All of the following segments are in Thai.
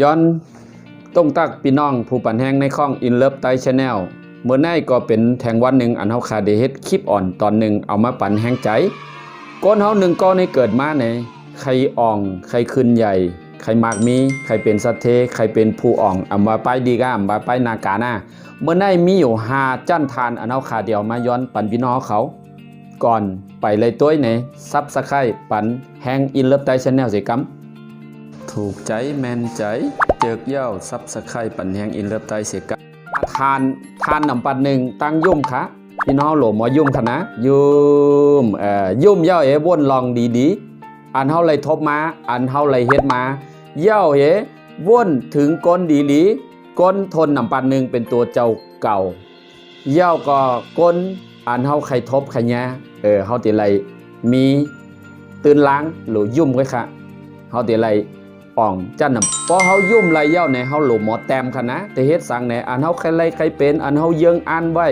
ย้อนต้องตักพี่น้องผู้ปั่นแห้งในข้องอินเลิฟไตชาแนลเมื่อไน่ก็เป็นแทงวันหนึ่งอันเฮาคาเดเฮ็ดคลิปอ่อนตอนหนึ่งเอามาปั่นแห้งใจก้นเฮาหนึ่งก็ในเกิดมาในใครอ่องใครขึ้นใหญ่ใครมากมีใครเป็นสัตเทใครเป็นผู้อ่องอำว่าไปดีก้ามว่าไปนากาหน้าเมื่อไน่มีอยู่5จั่นทานอันเฮาคาเดียวมาย้อนปั่นพี่น้องเขาก่อนไปเลยตัวในซับสไครต์ปั่นแห้งอินเลิฟไตชาแนลสิกัมถูกใจแมนใจเจิกเย้าซับสไครต์ปั่นแห้งอินเลิฟไตเสียกัมทานนำปันหนึ่งตั้งยุ่มค่ะพี่น้องโหลหมอยุ่มค่ะนะยุ่มเย้าวนลองดีอันเฮาเลยทบมาอันเฮาเลยเฮ็ดมาเย้าวนถึงก้นดีหลีก้นทนนำปันหนึ่งเป็นตัวเจ้าเก่าเย้าก็ก้นอันเฮาใครทบใครแย่เฮาติไรมีตื่นล้างหรือยุ่มไว้ค่ะเฮาติไรอ่องจันนำพอเฮายุ่มไรเย้าในเฮาหลหมอแต้มค่ะนะแต่เฮ็ดสั่งในอันเฮาใครไรใครเป็นอันเฮาเยิงอ่านไว้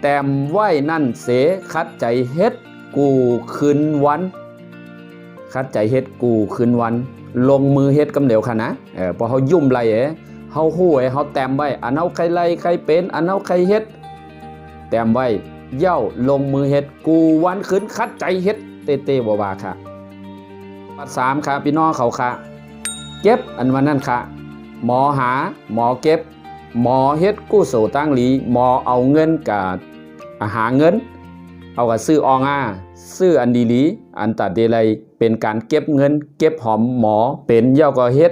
แต้มไว้นั่นเสคัดใจเฮ็ดกูคืนวันคัดใจเฮ็ดกูคืนวันลงมือเฮ็ดกำเดียวค่ะนะพอเฮายุ่มไรเฮาฮู้เฮาแต้มไว้อันเฮาใครไรใครเป็นอันเฮาใครเฮ็ดแต้มไว้เย้าลงมือเฮ็ดกูวันคืนคัดใจเฮ็ดเต้ๆว่าค่ะปัด3ค่ะพี่น้องเขาค่ะเก็บอันวันนั้นค่ะหมอหาหมอเก็บหมอเฮ็ดกู้โสตั้งหลีหมอเอาเงินกับหาเงินเอากับซื้ออองซื้ออันดีหลีอันตัดเดลัยเป็นการเก็บเงินเก็บหอมหมอเป็นเย้าก็เฮ็ด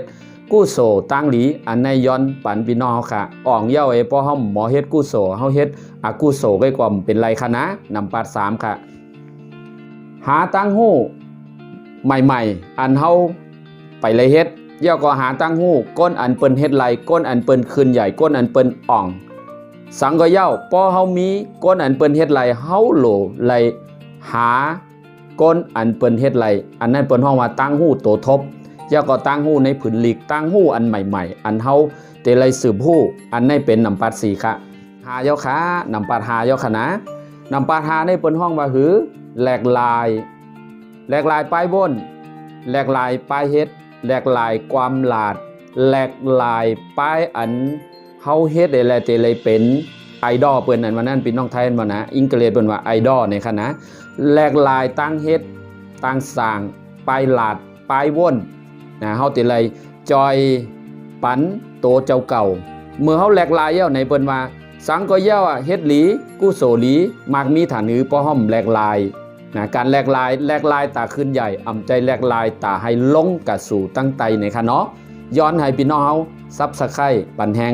กู้โสตั้งหลีอันในย้อนปันพี่น้องเขาค่ะอ่องเย้าพอเฮาหมอเฮ็ดกู้โสเฮาเฮ็ดกู้โสไว้ก่อนเป็นไรคะนะนำปัด3ค่ะหาตั้งหู้ใหม่ๆอันเฮาไปเลยเฮ็ดเย้าก็หาตั้งหู้ก้นอันเปิ้นเฮ็ดไรก้นอันเปิ้นคืนใหญ่ก้นอันเปิ้นอ่องสังก็เย้าพอเฮามีก้นอันเปิ้นเฮ็ดไรเฮาโหลไรหาก้นอันเปิ้นเฮ็ดไรอันนั้นเปิ้นฮ้องว่าตั้งหู้โตทบเย้าก็ตั้งหู้ในผืนหลีกตั้งหู้อันใหม่ๆอันเฮาเตไรสืบหู้อันนั้นเป็นนำปัด4ค่ะหาเย้าค่ะนำปัด5เย้าค่ะนะนำปัด5ในเปิ้นฮ้องว่าหือแหลกลายป้ายบนแหลกลายป้ายเฮ็ดแหลกลายความหลาดแหลกลายป้ายอันเฮาเฮ็ดได้แลเตเลยเป็นไอดอลเปิ้นอันวันนั้นพี่น้องไทยบ่นะอังกฤษเปิ้นว่าไอดอลในคณะแหลกลายตั้งเฮ็ดตั้งสร้างป้ายหลาดป้ายวนนะเฮาติเลยจอยปันโตเจ้าเก่าเมื่อเฮาแหลกลายเย้าในเปิ้นว่าสังก็เย้าเฮ็ดหลีกู้โสหลีมากมีฐานือป้อห้อมแหลกลายนะการแหลกลายตาขึ้นใหญ่อ่ำใจแหลกลายตาให้ลงกะสู่ตั้งไตในค่ะเนาะย้อนให้พี่น้องเฮาซับสไครต์ปั่นแฮง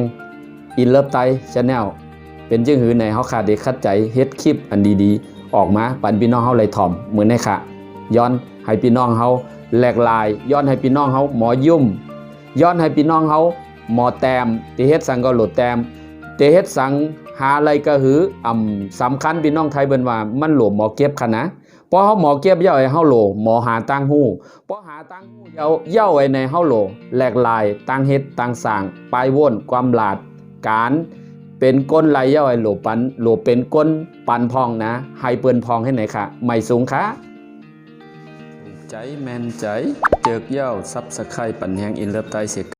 อินเลิฟไตชาแนลเป็นจึงหือในเฮาขาดเด็กคัดใจเฮ็ดคลิปอันดีๆออกมาปั่นพี่น้องเฮาเลยถ่อมเหมือนในค่ะย้อนให้พี่น้องเฮาแหลกลายย้อนให้พี่น้องเฮาหมอยุ่มย้อนให้พี่น้องเฮาหมอแต้มที่เฮ็ดสังก็โหลดแต้มที่เฮ็ดสังหาอะไรก็หือสำคัญพี่น้องไทยเบิ่นว่ามันโหลหมอเก็บค่ะนะพอเฮาหมอเก็บเย้าให้เฮาโหลหมอหาตั้งหู้พอหาตั้งหู้เย้าไว้ในเฮาโหลแหลกลายตั้งเฮ็ดตั้งสร้างปลายวนความหลาดการเป็นก้นไหลเย้าไอ้โหลปันโหลเป็นก้นปันพองนะให้เปิ้นพองให้ไหนค่ะไม่สูงค่ะถูกใจแม่นใจเจิกเย้าซับสไครต์ปั่นแฮงอินเลิฟไตเสก